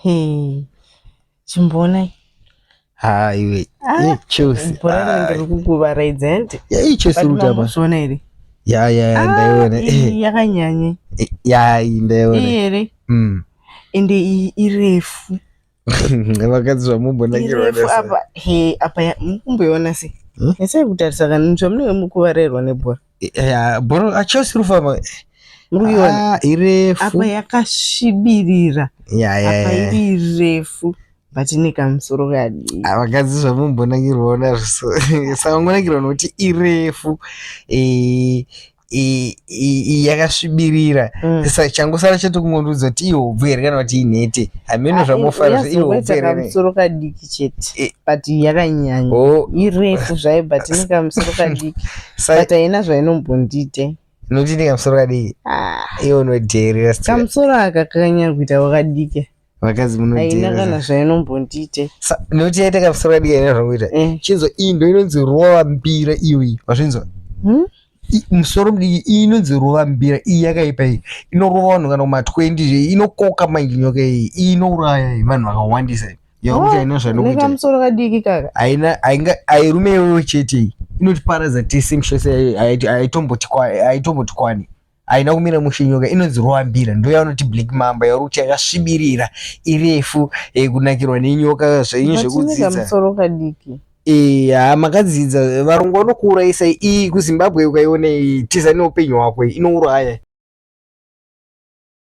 He chimbona iwe chose bhora rinenge riri kukuvaraidza ndi chose but rutapa mamuzviona here ndaiona iyi yakanyanya ndaiona iyi here ende iyi irefu vakadzi vamumbonakirwa irefu apa mukumboiona se esai kutarisa kanitsva munenge mukuvarairwa nebhora bhora achose rufama murikuiona irefu apa yakasvibirira apa iri refu but ine kamusoro kadii vakadzi zvamumbonakirwaona zviso saka ngonakirwa nokuti irefu yakasvibirira saka changosara chatokumondudza kuti ihobvu here kana kuti inhete hameno zvamofara yazoita kamusoro kadiki chete but yakanyanya irefu zvayo but ine kamusoro kadiki but haina zvainombondiite nokuti ine kamusoro kadiki iwo unodheerera kamusoro aka kakanyanya kuita wakadiki vakadzi haina kana zvainombondiite nokuti yaita kamusoro kadiki haina zvakuita chinzwa iyi ndo inonzi rovambira iyoyi wazvinzwa musoro mudiki inonzi rovambira iyi yakaipa iyi inorova vanhu kana kuma20 zve inokoka manginyoka iyi inouraya vanhu vakawandisa yakuti haina zvanokamusoro kadiki kaka airume iyoyo chete iyi inotiparadza tese mishose aitombotikwani haina kumira mushinyoka inonzi rovambira ndo yaunoti black mamba yauri kuti yakasvibirira irefu kunakirwa nenyoka zvainyi zvekudzidza kamusoro kadiki makadzidza varungu vanokuurayisa iyi kuzimbabwe ukaiona tiza neupenyu hwako inouraya